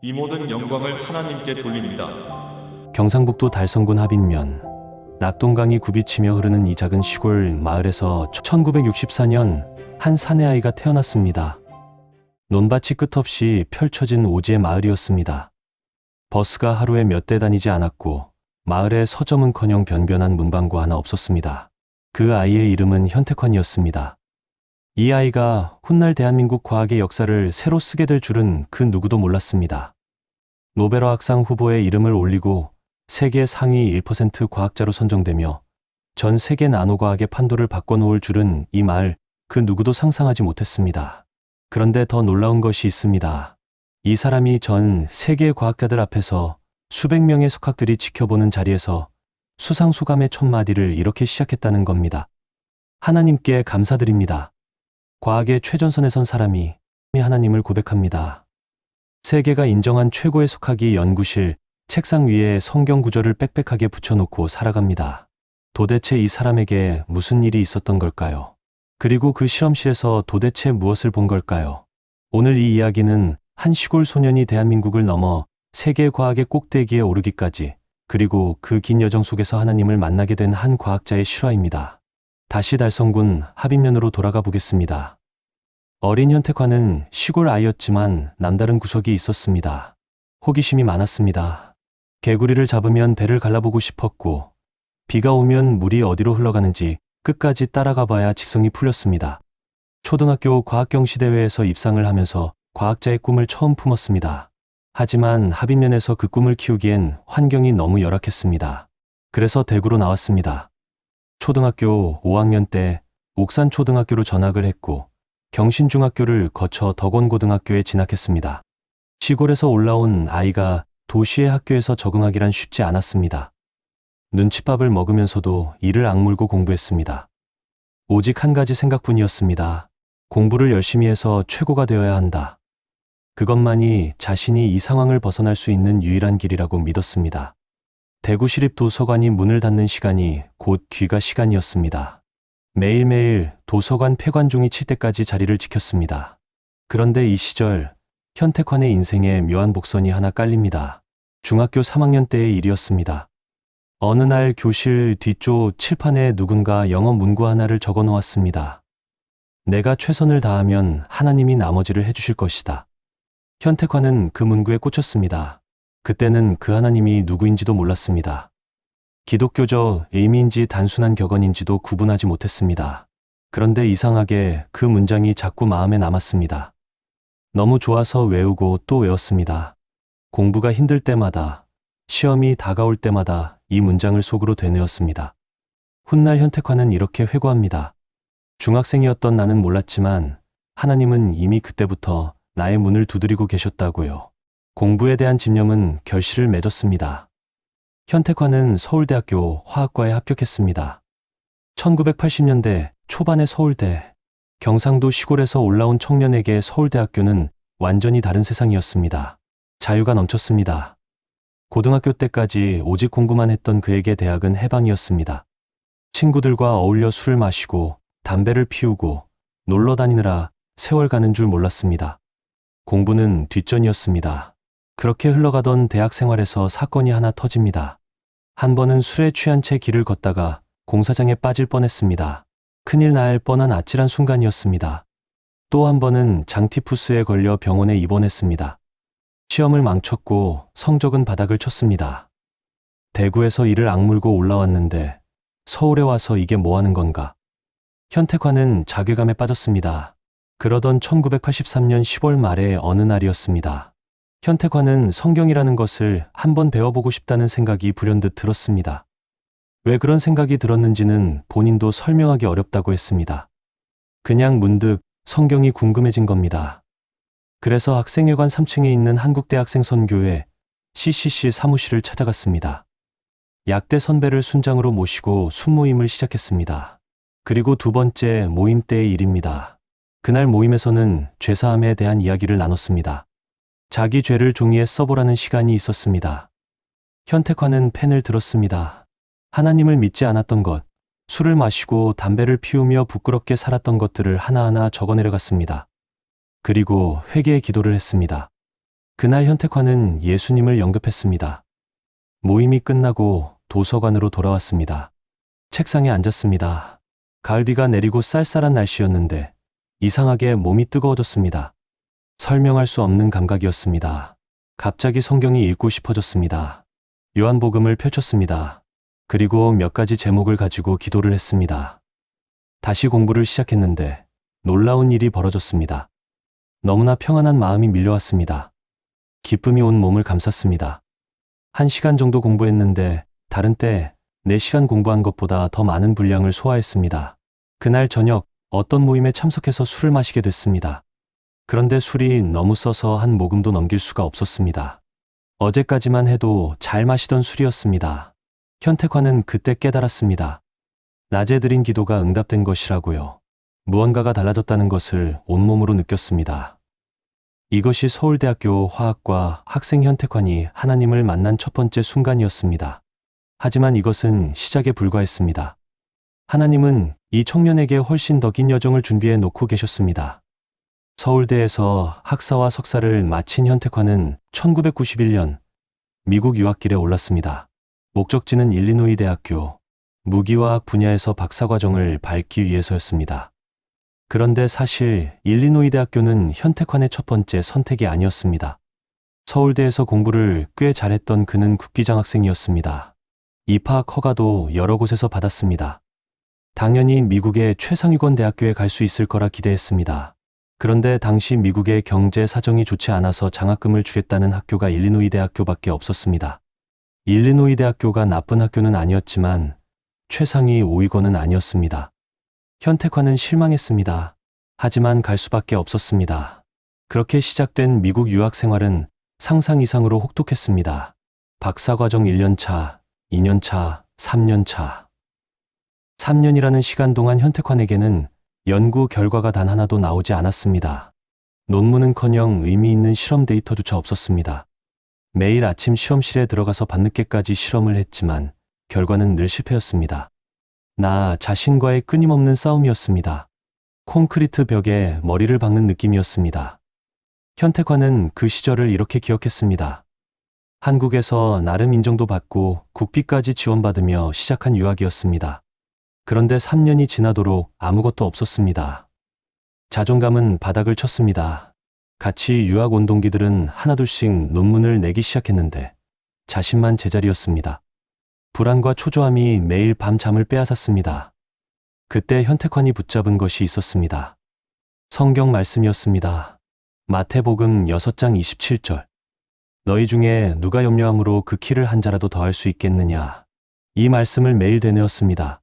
이 모든 영광을 하나님께 돌립니다. 경상북도 달성군 하빈면 낙동강이 굽이치며 흐르는 이 작은 시골 마을에서 1964년 한 사내아이가 태어났습니다. 논밭이 끝없이 펼쳐진 오지의 마을이었습니다. 버스가 하루에 몇 대 다니지 않았고 마을에 서점은커녕 변변한 문방구 하나 없었습니다. 그 아이의 이름은 현택환이었습니다. 이 아이가 훗날 대한민국 과학의 역사를 새로 쓰게 될 줄은 그 누구도 몰랐습니다. 노벨화학상 후보에 이름을 올리고 세계 상위 1% 과학자로 선정되며 전 세계 나노과학의 판도를 바꿔놓을 줄은 이 말 그 누구도 상상하지 못했습니다. 그런데 더 놀라운 것이 있습니다. 이 사람이 전 세계 과학자들 앞에서 수백 명의 속학들이 지켜보는 자리에서 수상소감의 첫 마디를 이렇게 시작했다는 겁니다. 하나님께 감사드립니다. 과학의 최전선에 선 사람이 하나님을 고백합니다. 세계가 인정한 최고의 속학이 연구실 책상 위에 성경 구절을 빽빽하게 붙여놓고 살아갑니다. 도대체 이 사람에게 무슨 일이 있었던 걸까요? 그리고 그 실험실에서 도대체 무엇을 본 걸까요? 오늘 이 이야기는 한 시골 소년이 대한민국을 넘어 세계 과학의 꼭대기에 오르기까지, 그리고 그 긴 여정 속에서 하나님을 만나게 된 한 과학자의 실화입니다. 다시 달성군 하빈면으로 돌아가 보겠습니다. 어린 현택환은 시골 아이였지만 남다른 구석이 있었습니다. 호기심이 많았습니다. 개구리를 잡으면 배를 갈라보고 싶었고, 비가 오면 물이 어디로 흘러가는지 끝까지 따라가 봐야 지성이 풀렸습니다. 초등학교 과학경시대회에서 입상을 하면서 과학자의 꿈을 처음 품었습니다. 하지만 하빈면에서 그 꿈을 키우기엔 환경이 너무 열악했습니다. 그래서 대구로 나왔습니다. 초등학교 5학년 때 옥산초등학교로 전학을 했고 경신중학교를 거쳐 덕원고등학교에 진학했습니다. 시골에서 올라온 아이가 도시의 학교에서 적응하기란 쉽지 않았습니다. 눈칫밥을 먹으면서도 이를 악물고 공부했습니다. 오직 한 가지 생각뿐이었습니다. 공부를 열심히 해서 최고가 되어야 한다. 그것만이 자신이 이 상황을 벗어날 수 있는 유일한 길이라고 믿었습니다. 대구시립도서관이 문을 닫는 시간이 곧 귀가 시간이었습니다. 매일매일 도서관 폐관종이 칠 때까지 자리를 지켰습니다. 그런데 이 시절 현택환의 인생에 묘한 복선이 하나 깔립니다. 중학교 3학년 때의 일이었습니다. 어느 날 교실 뒤쪽 칠판에 누군가 영어 문구 하나를 적어 놓았습니다. 내가 최선을 다하면 하나님이 나머지를 해주실 것이다. 현택환은 그 문구에 꽂혔습니다. 그때는 그 하나님이 누구인지도 몰랐습니다. 기독교적 의미인지 단순한 격언인지도 구분하지 못했습니다. 그런데 이상하게 그 문장이 자꾸 마음에 남았습니다. 너무 좋아서 외우고 또 외웠습니다. 공부가 힘들 때마다, 시험이 다가올 때마다 이 문장을 속으로 되뇌었습니다. 훗날 현택환은 이렇게 회고합니다. 중학생이었던 나는 몰랐지만 하나님은 이미 그때부터 나의 문을 두드리고 계셨다고요. 공부에 대한 집념은 결실을 맺었습니다. 현택환은 서울대학교 화학과에 합격했습니다. 1980년대 초반의 서울대, 경상도 시골에서 올라온 청년에게 서울대학교는 완전히 다른 세상이었습니다. 자유가 넘쳤습니다. 고등학교 때까지 오직 공부만 했던 그에게 대학은 해방이었습니다. 친구들과 어울려 술을 마시고 담배를 피우고 놀러 다니느라 세월 가는 줄 몰랐습니다. 공부는 뒷전이었습니다. 그렇게 흘러가던 대학 생활에서 사건이 하나 터집니다. 한 번은 술에 취한 채 길을 걷다가 공사장에 빠질 뻔했습니다. 큰일 날 뻔한 아찔한 순간이었습니다. 또 한 번은 장티푸스에 걸려 병원에 입원했습니다. 시험을 망쳤고 성적은 바닥을 쳤습니다. 대구에서 이를 악물고 올라왔는데 서울에 와서 이게 뭐 하는 건가? 현택환은 자괴감에 빠졌습니다. 그러던 1983년 10월 말의 어느 날이었습니다. 현택환은 성경이라는 것을 한번 배워보고 싶다는 생각이 불현듯 들었습니다. 왜 그런 생각이 들었는지는 본인도 설명하기 어렵다고 했습니다. 그냥 문득 성경이 궁금해진 겁니다. 그래서 학생회관 3층에 있는 한국대학생 선교회 CCC 사무실을 찾아갔습니다. 약대 선배를 순장으로 모시고 순모임을 시작했습니다. 그리고 두 번째 모임 때의 일입니다. 그날 모임에서는 죄사함에 대한 이야기를 나눴습니다. 자기 죄를 종이에 써보라는 시간이 있었습니다. 현택환은 펜을 들었습니다. 하나님을 믿지 않았던 것, 술을 마시고 담배를 피우며 부끄럽게 살았던 것들을 하나하나 적어내려갔습니다. 그리고 회개의 기도를 했습니다. 그날 현택화는 예수님을 영접했습니다. 모임이 끝나고 도서관으로 돌아왔습니다. 책상에 앉았습니다. 가을비가 내리고 쌀쌀한 날씨였는데 이상하게 몸이 뜨거워졌습니다. 설명할 수 없는 감각이었습니다. 갑자기 성경이 읽고 싶어졌습니다. 요한복음을 펼쳤습니다. 그리고 몇 가지 제목을 가지고 기도를 했습니다. 다시 공부를 시작했는데 놀라운 일이 벌어졌습니다. 너무나 평안한 마음이 밀려왔습니다. 기쁨이 온 몸을 감쌌습니다. 1시간 정도 공부했는데 다른 때 4시간 공부한 것보다 더 많은 분량을 소화했습니다. 그날 저녁 어떤 모임에 참석해서 술을 마시게 됐습니다. 그런데 술이 너무 써서 한 모금도 넘길 수가 없었습니다. 어제까지만 해도 잘 마시던 술이었습니다. 현택화는 그때 깨달았습니다. 낮에 드린 기도가 응답된 것이라고요. 무언가가 달라졌다는 것을 온몸으로 느꼈습니다. 이것이 서울대학교 화학과 학생 현택환이 하나님을 만난 첫 번째 순간이었습니다. 하지만 이것은 시작에 불과했습니다. 하나님은 이 청년에게 훨씬 더 긴 여정을 준비해 놓고 계셨습니다. 서울대에서 학사와 석사를 마친 현택환은 1991년 미국 유학길에 올랐습니다. 목적지는 일리노이 대학교, 무기화학 분야에서 박사과정을 밟기 위해서였습니다. 그런데 사실 일리노이 대학교는 현택환의 첫 번째 선택이 아니었습니다. 서울대에서 공부를 꽤 잘했던 그는 국기장학생이었습니다. 입학 허가도 여러 곳에서 받았습니다. 당연히 미국의 최상위권 대학교에 갈 수 있을 거라 기대했습니다. 그런데 당시 미국의 경제 사정이 좋지 않아서 장학금을 주겠다는 학교가 일리노이 대학교밖에 없었습니다. 일리노이 대학교가 나쁜 학교는 아니었지만 최상위 5위권은 아니었습니다. 현택환은 실망했습니다. 하지만 갈 수밖에 없었습니다. 그렇게 시작된 미국 유학 생활은 상상 이상으로 혹독했습니다. 박사과정 1년차, 2년차, 3년차. 3년이라는 시간 동안 현택환에게는 연구 결과가 단 하나도 나오지 않았습니다. 논문은커녕 의미 있는 실험 데이터조차 없었습니다. 매일 아침 시험실에 들어가서 밤늦게까지 실험을 했지만 결과는 늘 실패였습니다. 나 자신과의 끊임없는 싸움이었습니다. 콘크리트 벽에 머리를 박는 느낌이었습니다. 현택환은 그 시절을 이렇게 기억했습니다. 한국에서 나름 인정도 받고 국비까지 지원받으며 시작한 유학이었습니다. 그런데 3년이 지나도록 아무것도 없었습니다. 자존감은 바닥을 쳤습니다. 같이 유학 온 동기들은 하나둘씩 논문을 내기 시작했는데 자신만 제자리였습니다. 불안과 초조함이 매일 밤 잠을 빼앗았습니다. 그때 현택환이 붙잡은 것이 있었습니다. 성경 말씀이었습니다. 마태복음 6장 27절. 너희 중에 누가 염려함으로 그 키를 한 자라도 더할 수 있겠느냐. 이 말씀을 매일 되뇌었습니다.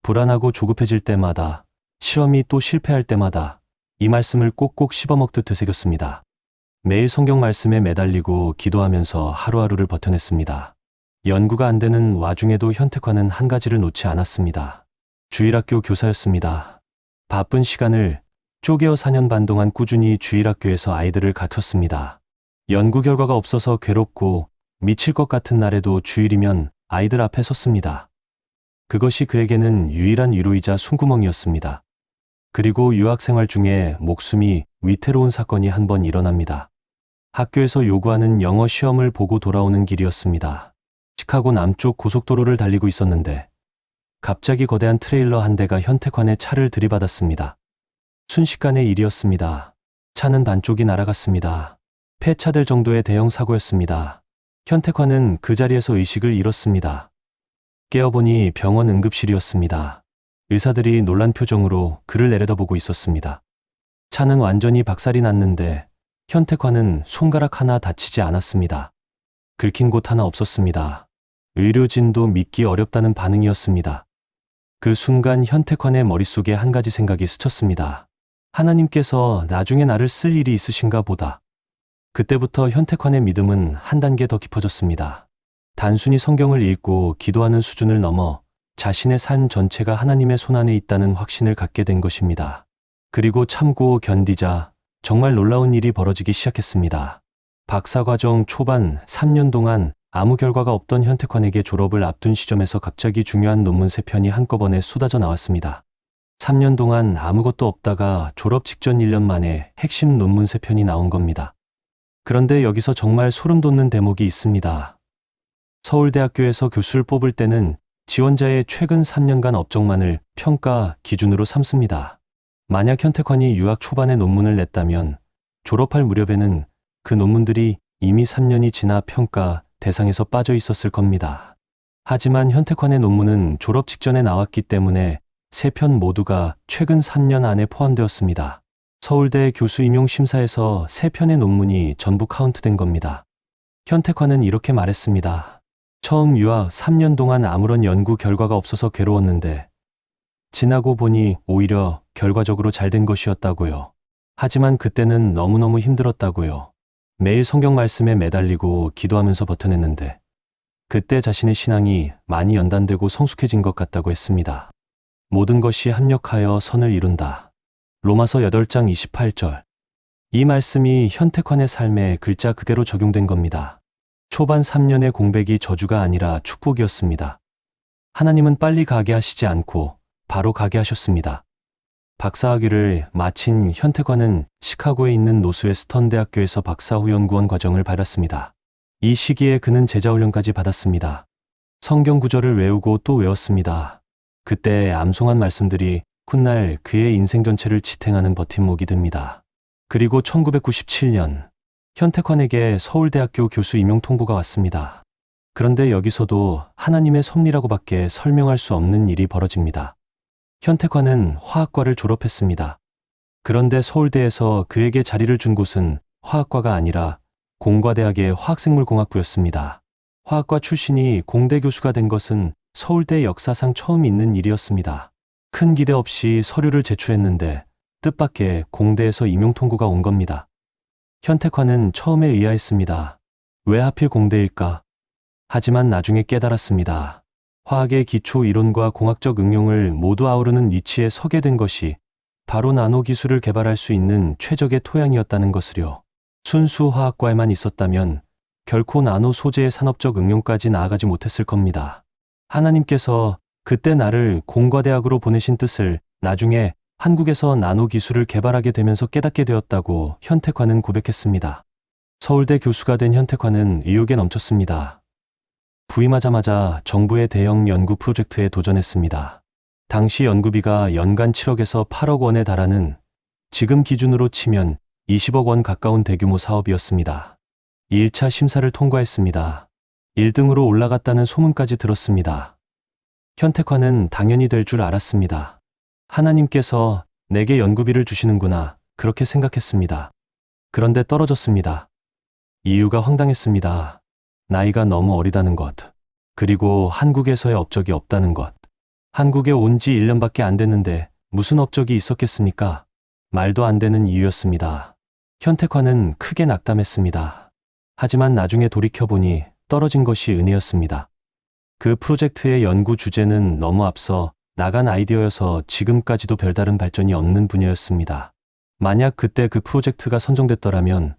불안하고 조급해질 때마다, 시험이 또 실패할 때마다 이 말씀을 꼭꼭 씹어먹듯 되새겼습니다. 매일 성경 말씀에 매달리고 기도하면서 하루하루를 버텨냈습니다. 연구가 안 되는 와중에도 현택환은 한 가지를 놓지 않았습니다. 주일학교 교사였습니다. 바쁜 시간을 쪼개어 4년 반 동안 꾸준히 주일학교에서 아이들을 가르쳤습니다. 연구 결과가 없어서 괴롭고 미칠 것 같은 날에도 주일이면 아이들 앞에 섰습니다. 그것이 그에게는 유일한 위로이자 숨구멍이었습니다. 그리고 유학생활 중에 목숨이 위태로운 사건이 한 번 일어납니다. 학교에서 요구하는 영어 시험을 보고 돌아오는 길이었습니다. 시카고 남쪽 고속도로를 달리고 있었는데 갑자기 거대한 트레일러 한 대가 현택환의 차를 들이받았습니다. 순식간의 일이었습니다. 차는 반쪽이 날아갔습니다. 폐차될 정도의 대형 사고였습니다. 현택환은 그 자리에서 의식을 잃었습니다. 깨어보니 병원 응급실이었습니다. 의사들이 놀란 표정으로 그를 내려다보고 있었습니다. 차는 완전히 박살이 났는데 현택환은 손가락 하나 다치지 않았습니다. 긁힌 곳 하나 없었습니다. 의료진도 믿기 어렵다는 반응이었습니다. 그 순간 현택환의 머릿속에 한 가지 생각이 스쳤습니다. 하나님께서 나중에 나를 쓸 일이 있으신가 보다. 그때부터 현택환의 믿음은 한 단계 더 깊어졌습니다. 단순히 성경을 읽고 기도하는 수준을 넘어 자신의 삶 전체가 하나님의 손안에 있다는 확신을 갖게 된 것입니다. 그리고 참고 견디자 정말 놀라운 일이 벌어지기 시작했습니다. 박사과정 초반 3년 동안 아무 결과가 없던 현택환에게 졸업을 앞둔 시점에서 갑자기 중요한 논문 3편이 한꺼번에 쏟아져 나왔습니다. 3년 동안 아무것도 없다가 졸업 직전 1년 만에 핵심 논문 3편이 나온 겁니다. 그런데 여기서 정말 소름 돋는 대목이 있습니다. 서울대학교에서 교수를 뽑을 때는 지원자의 최근 3년간 업적만을 평가 기준으로 삼습니다. 만약 현택환이 유학 초반에 논문을 냈다면 졸업할 무렵에는 그 논문들이 이미 3년이 지나 평가 대상에서 빠져 있었을 겁니다. 하지만 현택환의 논문은 졸업 직전에 나왔기 때문에 3편 모두가 최근 3년 안에 포함되었습니다. 서울대 교수 임용 심사에서 3편의 논문이 전부 카운트된 겁니다. 현택환은 이렇게 말했습니다. 처음 유학 3년 동안 아무런 연구 결과가 없어서 괴로웠는데 지나고 보니 오히려 결과적으로 잘된 것이었다고요. 하지만 그때는 너무너무 힘들었다고요. 매일 성경 말씀에 매달리고 기도하면서 버텨냈는데 그때 자신의 신앙이 많이 연단되고 성숙해진 것 같다고 했습니다. 모든 것이 합력하여 선을 이룬다. 로마서 8장 28절. 이 말씀이 현택환의 삶에 글자 그대로 적용된 겁니다. 초반 3년의 공백이 저주가 아니라 축복이었습니다. 하나님은 빨리 가게 하시지 않고 바로 가게 하셨습니다. 박사학위를 마친 현택환은 시카고에 있는 노스웨스턴 대학교에서 박사후 연구원 과정을 밟았습니다. 이 시기에 그는 제자훈련까지 받았습니다. 성경 구절을 외우고 또 외웠습니다. 그때 암송한 말씀들이 훗날 그의 인생 전체를 지탱하는 버팀목이 됩니다. 그리고 1997년 현택환에게 서울대학교 교수 임용 통보가 왔습니다. 그런데 여기서도 하나님의 섭리라고밖에 설명할 수 없는 일이 벌어집니다. 현택환은 화학과를 졸업했습니다. 그런데 서울대에서 그에게 자리를 준 곳은 화학과가 아니라 공과대학의 화학생물공학부였습니다. 화학과 출신이 공대 교수가 된 것은 서울대 역사상 처음 있는 일이었습니다. 큰 기대 없이 서류를 제출했는데 뜻밖의 공대에서 임용 통보가 온 겁니다. 현택환은 처음에 의아했습니다. 왜 하필 공대일까? 하지만 나중에 깨달았습니다. 화학의 기초 이론과 공학적 응용을 모두 아우르는 위치에 서게 된 것이 바로 나노 기술을 개발할 수 있는 최적의 토양이었다는 것을요. 순수 화학과에만 있었다면 결코 나노 소재의 산업적 응용까지 나아가지 못했을 겁니다. 하나님께서 그때 나를 공과대학으로 보내신 뜻을 나중에 한국에서 나노 기술을 개발하게 되면서 깨닫게 되었다고 현택환은 고백했습니다. 서울대 교수가 된 현택환은 의욕에 넘쳤습니다. 부임하자마자 정부의 대형 연구 프로젝트에 도전했습니다. 당시 연구비가 연간 7억에서 8억 원에 달하는 지금 기준으로 치면 20억 원 가까운 대규모 사업이었습니다. 1차 심사를 통과했습니다. 1등으로 올라갔다는 소문까지 들었습니다. 현택환은 당연히 될 줄 알았습니다. 하나님께서 내게 연구비를 주시는구나 그렇게 생각했습니다. 그런데 떨어졌습니다. 이유가 황당했습니다. 나이가 너무 어리다는 것, 그리고 한국에서의 업적이 없다는 것. 한국에 온 지 1년밖에 안 됐는데 무슨 업적이 있었겠습니까? 말도 안 되는 이유였습니다. 현택환은 크게 낙담했습니다. 하지만 나중에 돌이켜보니 떨어진 것이 은혜였습니다. 그 프로젝트의 연구 주제는 너무 앞서 나간 아이디어여서 지금까지도 별다른 발전이 없는 분야였습니다. 만약 그때 그 프로젝트가 선정됐더라면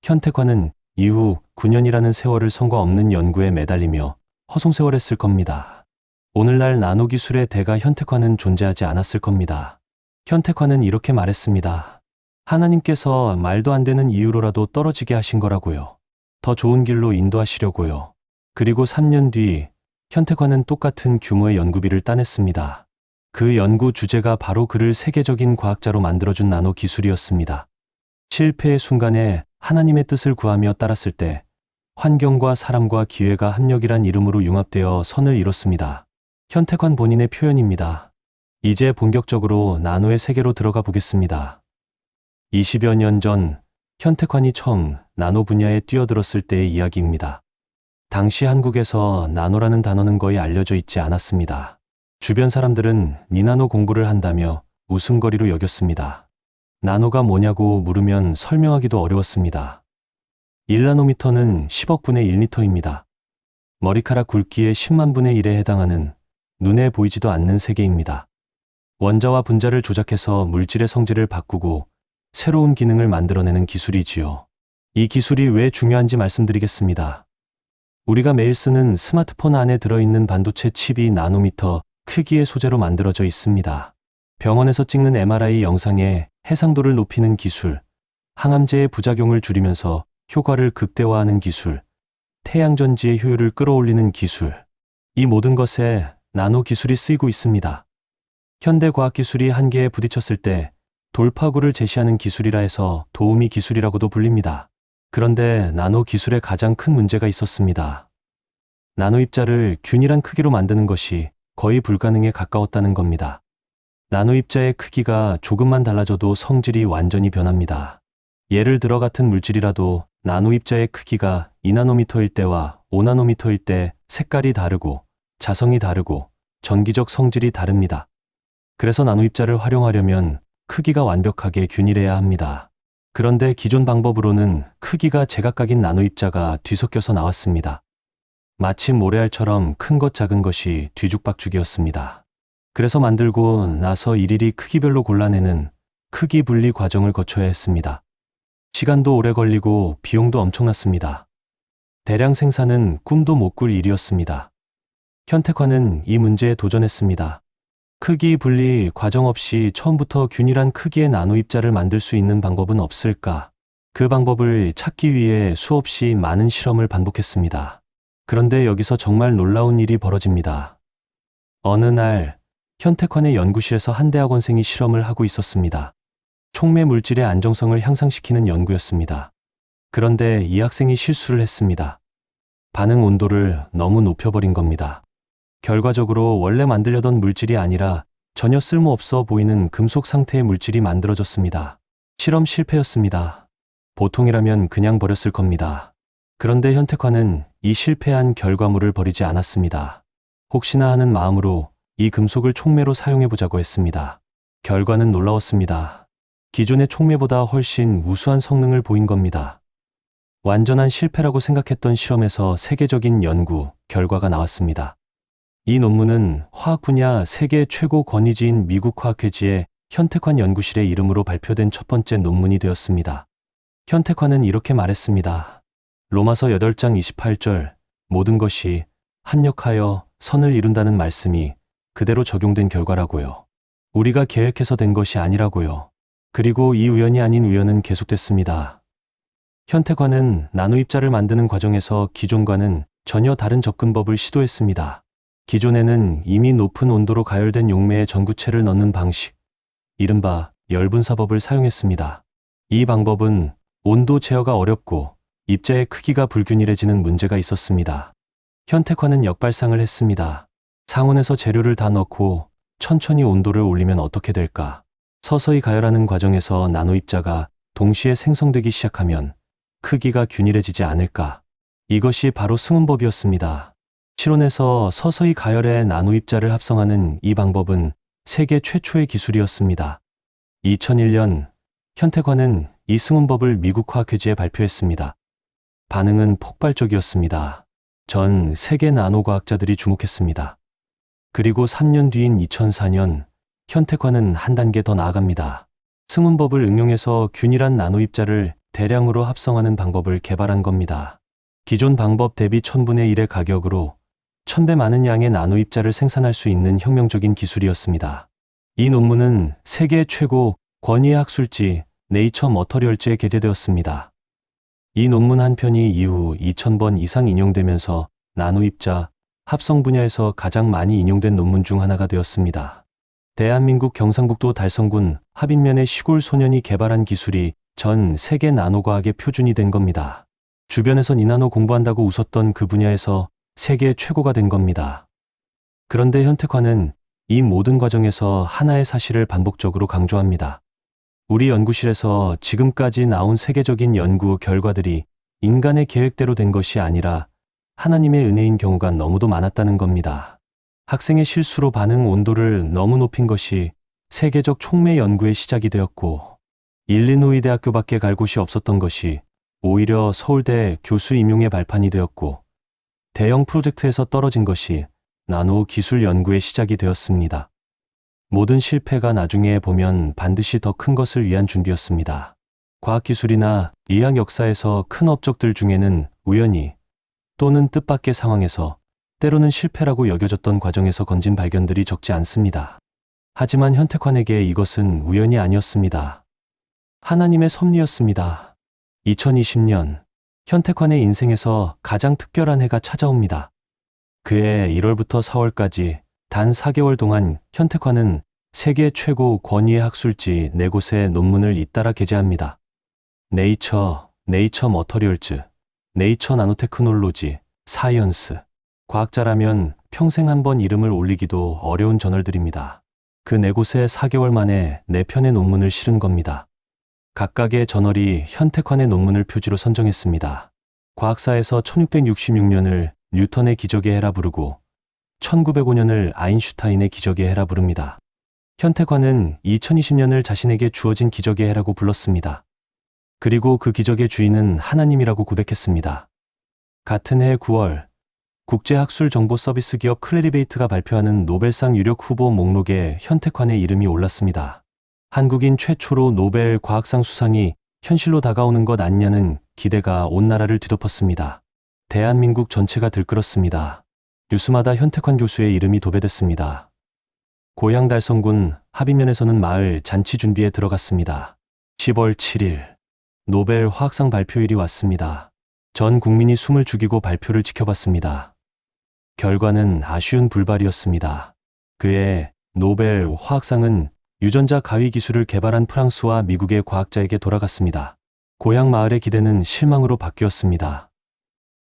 현택환은 이후 9년이라는 세월을 성과 없는 연구에 매달리며 허송세월했을 겁니다. 오늘날 나노기술의 대가 현택환은 존재하지 않았을 겁니다. 현택환은 이렇게 말했습니다. 하나님께서 말도 안 되는 이유로라도 떨어지게 하신 거라고요. 더 좋은 길로 인도하시려고요. 그리고 3년 뒤 현택환은 똑같은 규모의 연구비를 따냈습니다. 그 연구 주제가 바로 그를 세계적인 과학자로 만들어준 나노 기술이었습니다. 실패의 순간에 하나님의 뜻을 구하며 따랐을 때 환경과 사람과 기회가 합력이란 이름으로 융합되어 선을 이뤘습니다. 현택환 본인의 표현입니다. 이제 본격적으로 나노의 세계로 들어가 보겠습니다. 20여 년 전 현택환이 처음 나노 분야에 뛰어들었을 때의 이야기입니다. 당시 한국에서 나노라는 단어는 거의 알려져 있지 않았습니다. 주변 사람들은 니나노 공부를 한다며 웃음거리로 여겼습니다. 나노가 뭐냐고 물으면 설명하기도 어려웠습니다. 1나노미터는 10억 분의 1미터입니다. 머리카락 굵기의 10만 분의 1에 해당하는 눈에 보이지도 않는 세계입니다. 원자와 분자를 조작해서 물질의 성질을 바꾸고 새로운 기능을 만들어내는 기술이지요. 이 기술이 왜 중요한지 말씀드리겠습니다. 우리가 매일 쓰는 스마트폰 안에 들어있는 반도체 칩이 나노미터 크기의 소재로 만들어져 있습니다. 병원에서 찍는 MRI 영상의 해상도를 높이는 기술, 항암제의 부작용을 줄이면서 효과를 극대화하는 기술, 태양전지의 효율을 끌어올리는 기술, 이 모든 것에 나노 기술이 쓰이고 있습니다. 현대 과학기술이 한계에 부딪혔을 때 돌파구를 제시하는 기술이라 해서 도우미 기술이라고도 불립니다. 그런데 나노 기술에 가장 큰 문제가 있었습니다. 나노 입자를 균일한 크기로 만드는 것이 거의 불가능에 가까웠다는 겁니다. 나노 입자의 크기가 조금만 달라져도 성질이 완전히 변합니다. 예를 들어 같은 물질이라도 나노 입자의 크기가 2나노미터일 때와 5나노미터일 때 색깔이 다르고 자성이 다르고 전기적 성질이 다릅니다. 그래서 나노 입자를 활용하려면 크기가 완벽하게 균일해야 합니다. 그런데 기존 방법으로는 크기가 제각각인 나노 입자가 뒤섞여서 나왔습니다. 마치 모래알처럼 큰 것 작은 것이 뒤죽박죽이었습니다. 그래서 만들고 나서 일일이 크기별로 골라내는 크기 분리 과정을 거쳐야 했습니다. 시간도 오래 걸리고 비용도 엄청났습니다. 대량 생산은 꿈도 못 꿀 일이었습니다. 현택화는 이 문제에 도전했습니다. 크기 분리 과정 없이 처음부터 균일한 크기의 나노 입자를 만들 수 있는 방법은 없을까? 그 방법을 찾기 위해 수없이 많은 실험을 반복했습니다. 그런데 여기서 정말 놀라운 일이 벌어집니다. 어느 날 현택환의 연구실에서 한 대학원생이 실험을 하고 있었습니다. 촉매 물질의 안정성을 향상시키는 연구였습니다. 그런데 이 학생이 실수를 했습니다. 반응 온도를 너무 높여버린 겁니다. 결과적으로 원래 만들려던 물질이 아니라 전혀 쓸모없어 보이는 금속 상태의 물질이 만들어졌습니다. 실험 실패였습니다. 보통이라면 그냥 버렸을 겁니다. 그런데 현택환은 이 실패한 결과물을 버리지 않았습니다. 혹시나 하는 마음으로 이 금속을 촉매로 사용해보자고 했습니다. 결과는 놀라웠습니다. 기존의 촉매보다 훨씬 우수한 성능을 보인 겁니다. 완전한 실패라고 생각했던 실험에서 세계적인 연구 결과가 나왔습니다. 이 논문은 화학 분야 세계 최고 권위지인 미국 과학회지의 현택환 연구실의 이름으로 발표된 첫 번째 논문이 되었습니다. 현택환은 이렇게 말했습니다. 로마서 8장 28절 모든 것이 합력하여 선을 이룬다는 말씀이 그대로 적용된 결과라고요. 우리가 계획해서 된 것이 아니라고요. 그리고 이 우연이 아닌 우연은 계속됐습니다. 현택환은 나노 입자를 만드는 과정에서 기존과는 전혀 다른 접근법을 시도했습니다. 기존에는 이미 높은 온도로 가열된 용매에 전구체를 넣는 방식, 이른바 열분사법을 사용했습니다. 이 방법은 온도 제어가 어렵고 입자의 크기가 불균일해지는 문제가 있었습니다. 현택환은 역발상을 했습니다. 상온에서 재료를 다 넣고 천천히 온도를 올리면 어떻게 될까? 서서히 가열하는 과정에서 나노 입자가 동시에 생성되기 시작하면 크기가 균일해지지 않을까? 이것이 바로 승운법이었습니다. 실온에서 서서히 가열해 나노 입자를 합성하는 이 방법은 세계 최초의 기술이었습니다. 2001년 현택환은 이 승운법을 미국 과학회지에 발표했습니다. 반응은 폭발적이었습니다. 전 세계 나노 과학자들이 주목했습니다. 그리고 3년 뒤인 2004년 현택환은 한 단계 더 나아갑니다. 승운법을 응용해서 균일한 나노 입자를 대량으로 합성하는 방법을 개발한 겁니다. 기존 방법 대비 1000분의 1의 가격으로 1000배 많은 양의 나노 입자를 생산할 수 있는 혁명적인 기술이었습니다. 이 논문은 세계 최고 권위의 학술지 네이처 머터리얼즈에 게재되었습니다. 이 논문 한 편이 이후 2000번 이상 인용되면서 나노 입자 합성 분야에서 가장 많이 인용된 논문 중 하나가 되었습니다. 대한민국 경상북도 달성군 하빈면의 시골 소년이 개발한 기술이 전 세계 나노과학의 표준이 된 겁니다. 주변에선 이 나노 공부한다고 웃었던 그 분야에서 세계 최고가 된 겁니다. 그런데 현택환은 이 모든 과정에서 하나의 사실을 반복적으로 강조합니다. 우리 연구실에서 지금까지 나온 세계적인 연구 결과들이 인간의 계획대로 된 것이 아니라 하나님의 은혜인 경우가 너무도 많았다는 겁니다. 학생의 실수로 반응 온도를 너무 높인 것이 세계적 촉매 연구의 시작이 되었고, 일리노이 대학교밖에 갈 곳이 없었던 것이 오히려 서울대 교수 임용의 발판이 되었고, 대형 프로젝트에서 떨어진 것이 나노 기술 연구의 시작이 되었습니다. 모든 실패가 나중에 보면 반드시 더 큰 것을 위한 준비였습니다. 과학기술이나 의학 역사에서 큰 업적들 중에는 우연히 또는 뜻밖의 상황에서 때로는 실패라고 여겨졌던 과정에서 건진 발견들이 적지 않습니다. 하지만 현택환에게 이것은 우연이 아니었습니다. 하나님의 섭리였습니다. 2020년 현택환의 인생에서 가장 특별한 해가 찾아옵니다. 그해 1월부터 4월까지 단 4개월 동안 현택환은 세계 최고 권위의 학술지 4곳의 논문을 잇따라 게재합니다. 네이처, 네이처 머터리얼즈, 네이처 나노테크놀로지, 사이언스. 과학자라면 평생 한 번 이름을 올리기도 어려운 저널들입니다. 그 4곳에 4개월 만에 4편의 논문을 실은 겁니다. 각각의 저널이 현택환의 논문을 표지로 선정했습니다. 과학사에서 1666년을 뉴턴의 기적의 해라 부르고 1905년을 아인슈타인의 기적의 해라 부릅니다. 현택환은 2020년을 자신에게 주어진 기적의 해라고 불렀습니다. 그리고 그 기적의 주인은 하나님이라고 고백했습니다. 같은 해 9월 국제학술정보서비스 기업 클래리베이트가 발표하는 노벨상 유력 후보 목록에 현택환의 이름이 올랐습니다. 한국인 최초로 노벨 과학상 수상이 현실로 다가오는 것 아니냐는 기대가 온 나라를 뒤덮었습니다. 대한민국 전체가 들끓었습니다. 뉴스마다 현택환 교수의 이름이 도배됐습니다. 고향 달성군 하빈면에서는 마을 잔치 준비에 들어갔습니다. 10월 7일 노벨 화학상 발표일이 왔습니다. 전 국민이 숨을 죽이고 발표를 지켜봤습니다. 결과는 아쉬운 불발이었습니다. 그해 노벨 화학상은 유전자 가위 기술을 개발한 프랑스와 미국의 과학자에게 돌아갔습니다. 고향 마을의 기대는 실망으로 바뀌었습니다.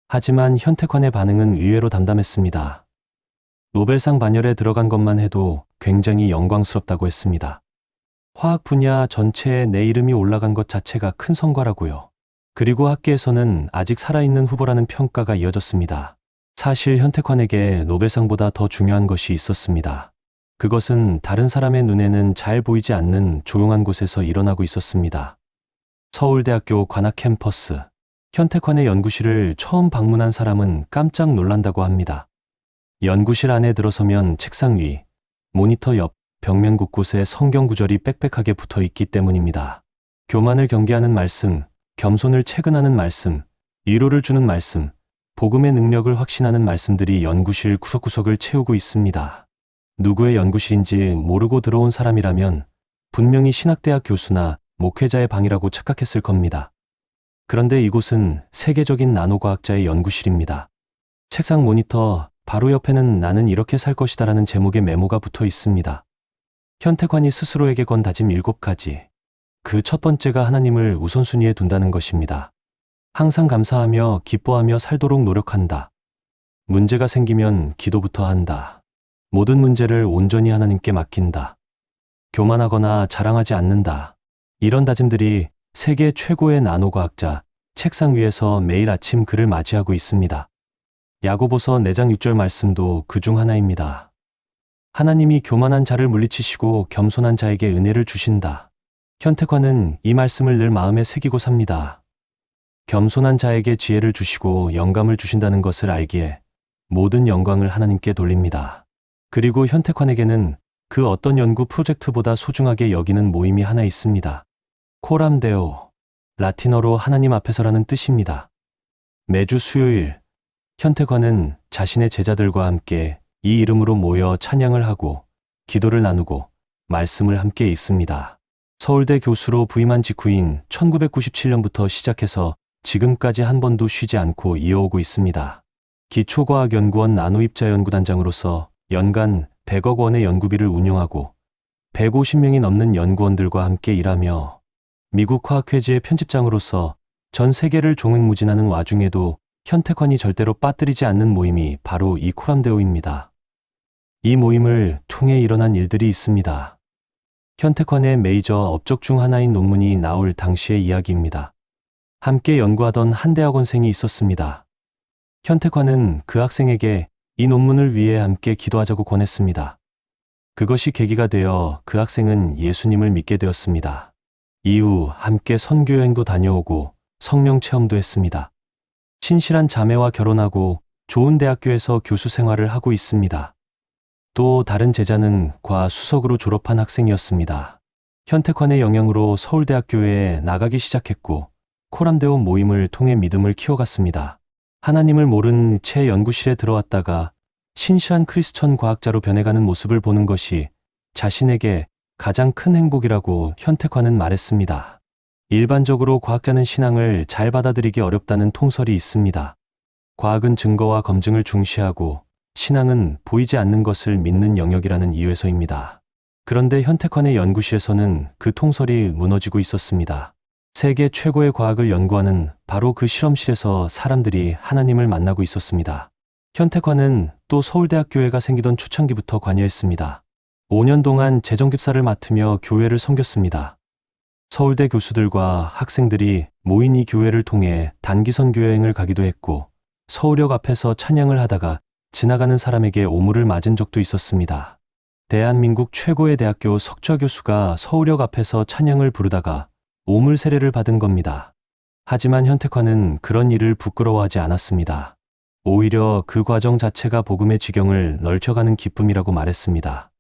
하지만 현택환의 반응은 의외로 담담했습니다. 노벨상 반열에 들어간 것만 해도 굉장히 영광스럽다고 했습니다. 화학 분야 전체에 내 이름이 올라간 것 자체가 큰 성과라고요. 그리고 학계에서는 아직 살아있는 후보라는 평가가 이어졌습니다. 사실 현택환에게 노벨상보다 더 중요한 것이 있었습니다. 그것은 다른 사람의 눈에는 잘 보이지 않는 조용한 곳에서 일어나고 있었습니다. 서울대학교 관악 캠퍼스. 현택환의 연구실을 처음 방문한 사람은 깜짝 놀란다고 합니다. 연구실 안에 들어서면 책상 위, 모니터 옆, 벽면 곳곳에 성경 구절이 빽빽하게 붙어 있기 때문입니다. 교만을 경계하는 말씀, 겸손을 체근하는 말씀, 위로를 주는 말씀, 복음의 능력을 확신하는 말씀들이 연구실 구석구석을 채우고 있습니다. 누구의 연구실인지 모르고 들어온 사람이라면 분명히 신학대학 교수나 목회자의 방이라고 착각했을 겁니다. 그런데 이곳은 세계적인 나노과학자의 연구실입니다. 책상 모니터 바로 옆에는 나는 이렇게 살 것이다라는 제목의 메모가 붙어 있습니다. 현택환이 스스로에게 건 다짐 7가지. 그 첫 번째가 하나님을 우선순위에 둔다는 것입니다. 항상 감사하며 기뻐하며 살도록 노력한다. 문제가 생기면 기도부터 한다. 모든 문제를 온전히 하나님께 맡긴다. 교만하거나 자랑하지 않는다. 이런 다짐들이 세계 최고의 나노과학자 책상 위에서 매일 아침 그를 맞이하고 있습니다. 야고보서 4장 6절 말씀도 그 중 하나입니다. 하나님이 교만한 자를 물리치시고 겸손한 자에게 은혜를 주신다. 현택환은 이 말씀을 늘 마음에 새기고 삽니다. 겸손한 자에게 지혜를 주시고 영감을 주신다는 것을 알기에 모든 영광을 하나님께 돌립니다. 그리고 현택환에게는 그 어떤 연구 프로젝트보다 소중하게 여기는 모임이 하나 있습니다. 코람데오, 라틴어로 하나님 앞에서라는 뜻입니다. 매주 수요일, 현택환은 자신의 제자들과 함께 이 이름으로 모여 찬양을 하고 기도를 나누고 말씀을 함께 읽습니다. 서울대 교수로 부임한 직후인 1997년부터 시작해서 지금까지 한 번도 쉬지 않고 이어오고 있습니다. 기초과학연구원 나노입자연구단장으로서 연간 100억 원의 연구비를 운영하고 150명이 넘는 연구원들과 함께 일하며 미국 과학회지의 편집장으로서 전 세계를 종횡무진하는 와중에도 현택환이 절대로 빠뜨리지 않는 모임이 바로 이 코람데오입니다. 이 모임을 통해 일어난 일들이 있습니다. 현택환의 메이저 업적 중 하나인 논문이 나올 당시의 이야기입니다. 함께 연구하던 한 대학원생이 있었습니다. 현택환은 그 학생에게 이 논문을 위해 함께 기도하자고 권했습니다. 그것이 계기가 되어 그 학생은 예수님을 믿게 되었습니다. 이후 함께 선교여행도 다녀오고 성령 체험도 했습니다. 신실한 자매와 결혼하고 좋은 대학교에서 교수 생활을 하고 있습니다. 또 다른 제자는 과 수석으로 졸업한 학생이었습니다. 현택환의 영향으로 서울대학교에 나가기 시작했고 코람데오 모임을 통해 믿음을 키워갔습니다. 하나님을 모른 채 연구실에 들어왔다가 신실한 크리스천 과학자로 변해가는 모습을 보는 것이 자신에게 가장 큰 행복이라고 현택환은 말했습니다. 일반적으로 과학자는 신앙을 잘 받아들이기 어렵다는 통설이 있습니다. 과학은 증거와 검증을 중시하고 신앙은 보이지 않는 것을 믿는 영역이라는 이유에서입니다. 그런데 현택환의 연구실에서는 그 통설이 무너지고 있었습니다. 세계 최고의 과학을 연구하는 바로 그 실험실에서 사람들이 하나님을 만나고 있었습니다. 현택환은 또 서울대학교회가 생기던 초창기부터 관여했습니다. 5년 동안 재정집사를 맡으며 교회를 섬겼습니다. 서울대 교수들과 학생들이 모인 이 교회를 통해 단기 선교 여행을 가기도 했고 서울역 앞에서 찬양을 하다가 지나가는 사람에게 오물을 맞은 적도 있었습니다. 대한민국 최고의 대학교 석좌 교수가 서울역 앞에서 찬양을 부르다가 오물 세례를 받은 겁니다. 하지만 현택환은 그런 일을 부끄러워하지 않았습니다. 오히려 그 과정 자체가 복음의 지경을 넓혀가는 기쁨이라고 말했습니다.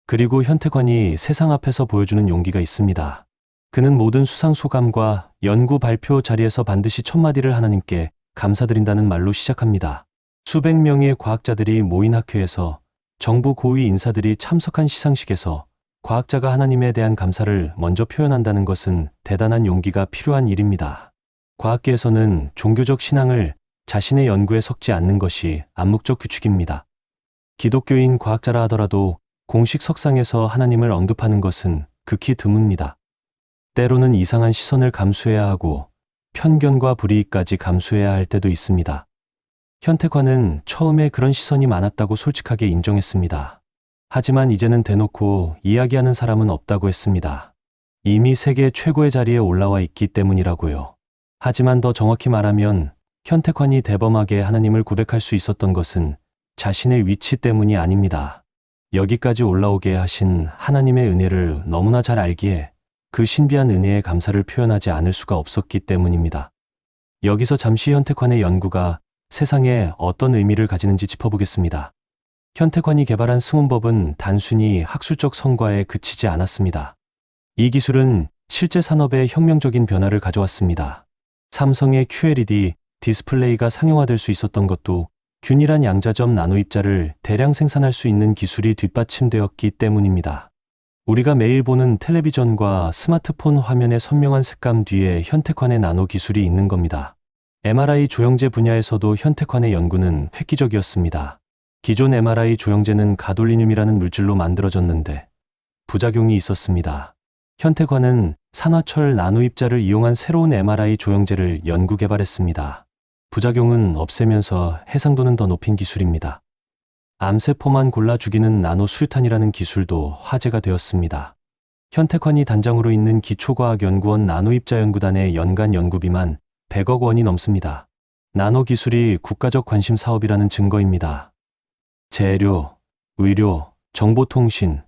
그리고 현택환이 세상 앞에서 보여주는 용기가 있습니다. 그는 모든 수상 소감과 연구 발표 자리에서 반드시 첫마디를 하나님께 감사드린다는 말로 시작합니다. 수백 명의 과학자들이 모인 학회에서 정부 고위 인사들이 참석한 시상식에서 과학자가 하나님에 대한 감사를 먼저 표현한다는 것은 대단한 용기가 필요한 일입니다. 과학계에서는 종교적 신앙을 자신의 연구에 섞지 않는 것이 암묵적 규칙입니다. 기독교인 과학자라 하더라도 공식 석상에서 하나님을 언급하는 것은 극히 드뭅니다. 때로는 이상한 시선을 감수해야 하고 편견과 불이익까지 감수해야 할 때도 있습니다. 현택환은 처음에 그런 시선이 많았다고 솔직하게 인정했습니다. 하지만 이제는 대놓고 이야기하는 사람은 없다고 했습니다. 이미 세계 최고의 자리에 올라와 있기 때문이라고요. 하지만 더 정확히 말하면 현택환이 대범하게 하나님을 고백할 수 있었던 것은 자신의 위치 때문이 아닙니다. 여기까지 올라오게 하신 하나님의 은혜를 너무나 잘 알기에 그 신비한 은혜에 감사를 표현하지 않을 수가 없었기 때문입니다. 여기서 잠시 현택환의 연구가 세상에 어떤 의미를 가지는지 짚어보겠습니다. 현택환이 개발한 승운법은 단순히 학술적 성과에 그치지 않았습니다. 이 기술은 실제 산업에 혁명적인 변화를 가져왔습니다. 삼성의 QLED 디스플레이가 상용화될 수 있었던 것도 균일한 양자점 나노 입자를 대량 생산할 수 있는 기술이 뒷받침되었기 때문입니다. 우리가 매일 보는 텔레비전과 스마트폰 화면의 선명한 색감 뒤에 현택환의 나노 기술이 있는 겁니다. MRI 조영제 분야에서도 현택환의 연구는 획기적이었습니다. 기존 MRI 조영제는 가돌리늄이라는 물질로 만들어졌는데 부작용이 있었습니다. 현택환은 산화철 나노 입자를 이용한 새로운 MRI 조영제를 연구 개발했습니다. 부작용은 없애면서 해상도는 더 높인 기술입니다. 암세포만 골라 죽이는 나노 수류탄이라는 기술도 화제가 되었습니다. 현택환이 단장으로 있는 기초과학연구원 나노입자연구단의 연간 연구비만 100억 원이 넘습니다. 나노 기술이 국가적 관심 사업이라는 증거입니다. 재료, 의료, 정보통신,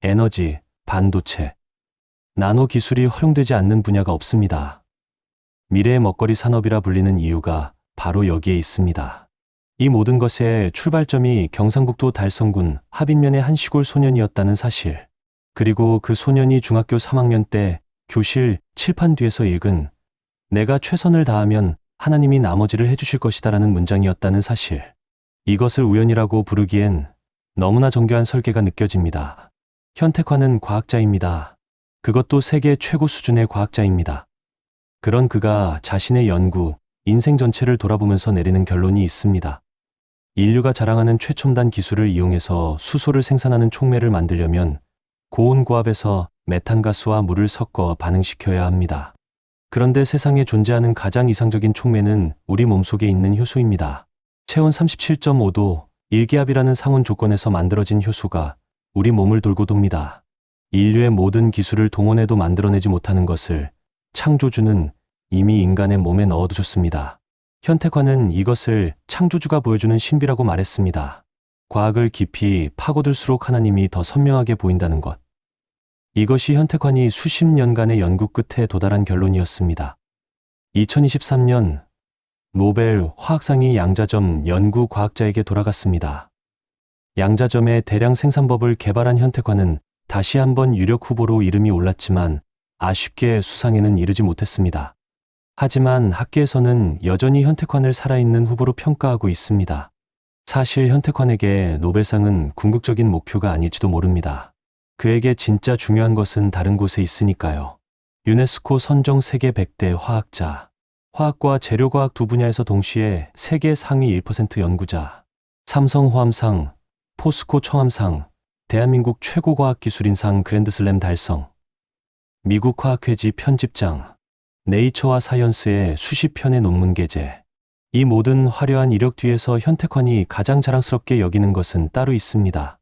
에너지, 반도체. 나노 기술이 활용되지 않는 분야가 없습니다. 미래의 먹거리 산업이라 불리는 이유가 바로 여기에 있습니다. 이 모든 것의 출발점이 경상북도 달성군 하빈면의 한 시골 소년이었다는 사실, 그리고 그 소년이 중학교 3학년 때 교실 칠판 뒤에서 읽은 내가 최선을 다하면 하나님이 나머지를 해주실 것이다라는 문장이었다는 사실. 이것을 우연이라고 부르기엔 너무나 정교한 설계가 느껴집니다. 현택환은 과학자입니다. 그것도 세계 최고 수준의 과학자입니다. 그런 그가 자신의 연구, 인생 전체를 돌아보면서 내리는 결론이 있습니다. 인류가 자랑하는 최첨단 기술을 이용해서 수소를 생산하는 촉매를 만들려면 고온고압에서 메탄가스와 물을 섞어 반응시켜야 합니다. 그런데 세상에 존재하는 가장 이상적인 촉매는 우리 몸속에 있는 효소입니다. 체온 37.5도, 일기압이라는 상온 조건에서 만들어진 효소가 우리 몸을 돌고 돕니다. 인류의 모든 기술을 동원해도 만들어내지 못하는 것을 창조주는 이미 인간의 몸에 넣어두셨습니다. 현택환은 이것을 창조주가 보여주는 신비라고 말했습니다. 과학을 깊이 파고들수록 하나님이 더 선명하게 보인다는 것. 이것이 현택환이 수십 년간의 연구 끝에 도달한 결론이었습니다. 2023년 노벨 화학상이 양자점 연구 과학자에게 돌아갔습니다. 양자점의 대량 생산법을 개발한 현택환은 다시 한번 유력 후보로 이름이 올랐지만 아쉽게 수상에는 이르지 못했습니다. 하지만 학계에서는 여전히 현택환을 살아있는 후보로 평가하고 있습니다. 사실 현택환에게 노벨상은 궁극적인 목표가 아닐지도 모릅니다. 그에게 진짜 중요한 것은 다른 곳에 있으니까요. 유네스코 선정 세계 100대 화학자. 화학과 재료과학 두 분야에서 동시에 세계 상위 1% 연구자. 삼성호암상, 포스코 청암상, 대한민국 최고과학기술인상 그랜드슬램 달성. 미국 과학회지 편집장. 네이처와 사이언스의 수십 편의 논문 게재. 이 모든 화려한 이력 뒤에서 현택환이 가장 자랑스럽게 여기는 것은 따로 있습니다.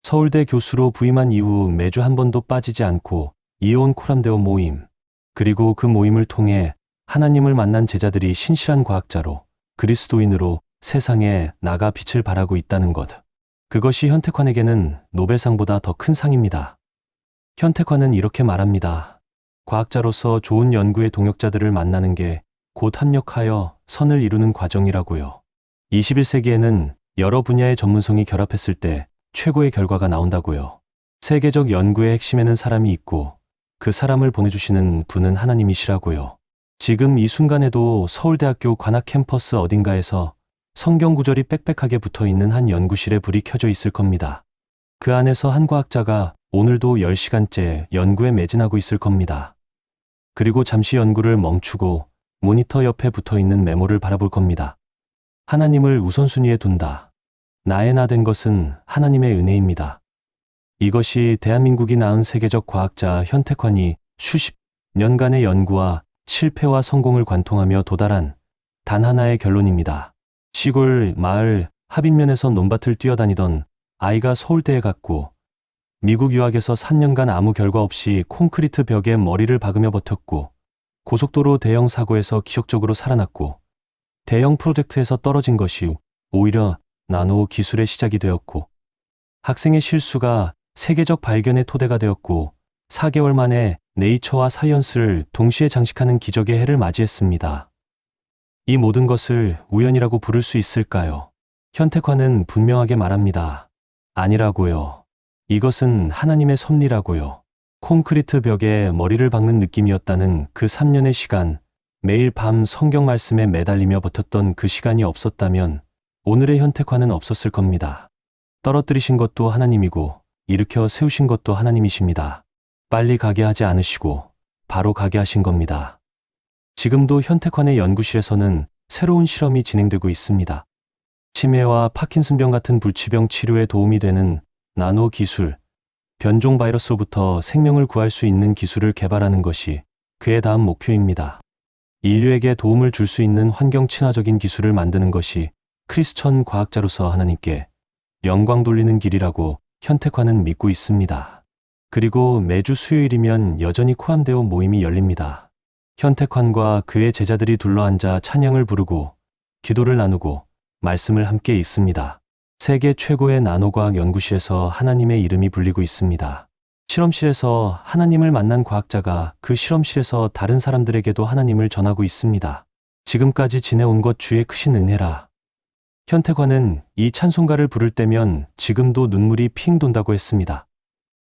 서울대 교수로 부임한 이후 매주 한 번도 빠지지 않고 이어온 코람데오 모임, 그리고 그 모임을 통해 하나님을 만난 제자들이 신실한 과학자로, 그리스도인으로 세상에 나가 빛을 발하고 있다는 것. 그것이 현택환에게는 노벨상보다 더 큰 상입니다. 현택환은 이렇게 말합니다. 과학자로서 좋은 연구의 동역자들을 만나는 게 곧 합력하여 선을 이루는 과정이라고요. 21세기에는 여러 분야의 전문성이 결합했을 때 최고의 결과가 나온다고요. 세계적 연구의 핵심에는 사람이 있고 그 사람을 보내주시는 분은 하나님이시라고요. 지금 이 순간에도 서울대학교 관악 캠퍼스 어딘가에서 성경 구절이 빽빽하게 붙어있는 한 연구실에 불이 켜져 있을 겁니다. 그 안에서 한 과학자가 오늘도 10시간째 연구에 매진하고 있을 겁니다. 그리고 잠시 연구를 멈추고 모니터 옆에 붙어있는 메모를 바라볼 겁니다. 하나님을 우선순위에 둔다. 나의 나 된 것은 하나님의 은혜입니다. 이것이 대한민국이 낳은 세계적 과학자 현택환이 수십 년간의 연구와 실패와 성공을 관통하며 도달한 단 하나의 결론입니다. 시골, 마을, 하빈면에서 논밭을 뛰어다니던 아이가 서울대에 갔고 미국 유학에서 3년간 아무 결과 없이 콘크리트 벽에 머리를 박으며 버텼고 고속도로 대형 사고에서 기적적으로 살아났고 대형 프로젝트에서 떨어진 것이 오히려 나노 기술의 시작이 되었고 학생의 실수가 세계적 발견의 토대가 되었고 4개월 만에 네이처와 사이언스를 동시에 장식하는 기적의 해를 맞이했습니다. 이 모든 것을 우연이라고 부를 수 있을까요? 현택환은 분명하게 말합니다. 아니라고요. 이것은 하나님의 섭리라고요. 콘크리트 벽에 머리를 박는 느낌이었다는 그 3년의 시간, 매일 밤 성경 말씀에 매달리며 버텼던 그 시간이 없었다면 오늘의 현택환은 없었을 겁니다. 떨어뜨리신 것도 하나님이고 일으켜 세우신 것도 하나님이십니다. 빨리 가게 하지 않으시고 바로 가게 하신 겁니다. 지금도 현택환의 연구실에서는 새로운 실험이 진행되고 있습니다. 치매와 파킨슨병 같은 불치병 치료에 도움이 되는 나노 기술, 변종 바이러스로부터 생명을 구할 수 있는 기술을 개발하는 것이 그의 다음 목표입니다. 인류에게 도움을 줄 수 있는 환경 친화적인 기술을 만드는 것이 크리스천 과학자로서 하나님께 영광 돌리는 길이라고 현택환은 믿고 있습니다. 그리고 매주 수요일이면 여전히 코람데오 모임이 열립니다. 현택환과 그의 제자들이 둘러앉아 찬양을 부르고 기도를 나누고 말씀을 함께 읽습니다. 세계 최고의 나노과학 연구실에서 하나님의 이름이 불리고 있습니다. 실험실에서 하나님을 만난 과학자가 그 실험실에서 다른 사람들에게도 하나님을 전하고 있습니다. 지금까지 지내온 것 주의 크신 은혜라. 현택환은 이 찬송가를 부를 때면 지금도 눈물이 핑 돈다고 했습니다.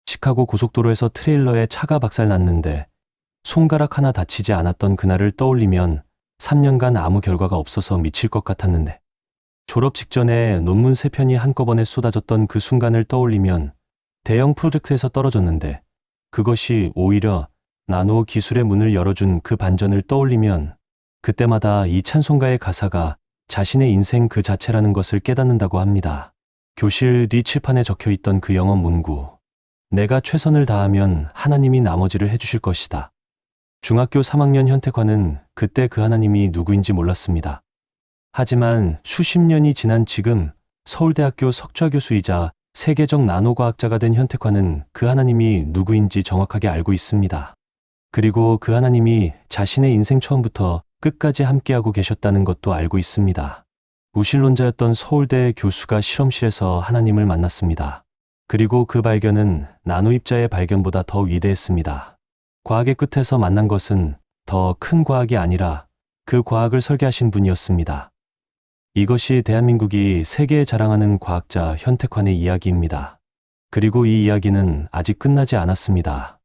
시카고 고속도로에서 트레일러에 차가 박살났는데 손가락 하나 다치지 않았던 그날을 떠올리면 3년간 아무 결과가 없어서 미칠 것 같았는데 졸업 직전에 논문 3편이 한꺼번에 쏟아졌던 그 순간을 떠올리면 대형 프로젝트에서 떨어졌는데 그것이 오히려 나노 기술의 문을 열어준 그 반전을 떠올리면 그때마다 이 찬송가의 가사가 자신의 인생 그 자체라는 것을 깨닫는다고 합니다. 교실 뒤 칠판에 적혀있던 그 영어 문구. 내가 최선을 다하면 하나님이 나머지를 해주실 것이다. 중학교 3학년 현택환은 그때 그 하나님이 누구인지 몰랐습니다. 하지만 수십 년이 지난 지금 서울대학교 석좌 교수이자 세계적 나노과학자가 된 현택환은 그 하나님이 누구인지 정확하게 알고 있습니다. 그리고 그 하나님이 자신의 인생 처음부터 끝까지 함께하고 계셨다는 것도 알고 있습니다. 무신론자였던 서울대 교수가 실험실에서 하나님을 만났습니다. 그리고 그 발견은 나노입자의 발견보다 더 위대했습니다. 과학의 끝에서 만난 것은 더 큰 과학이 아니라 그 과학을 설계하신 분이었습니다. 이것이 대한민국이 세계에 자랑하는 과학자 현택환의 이야기입니다. 그리고 이 이야기는 아직 끝나지 않았습니다.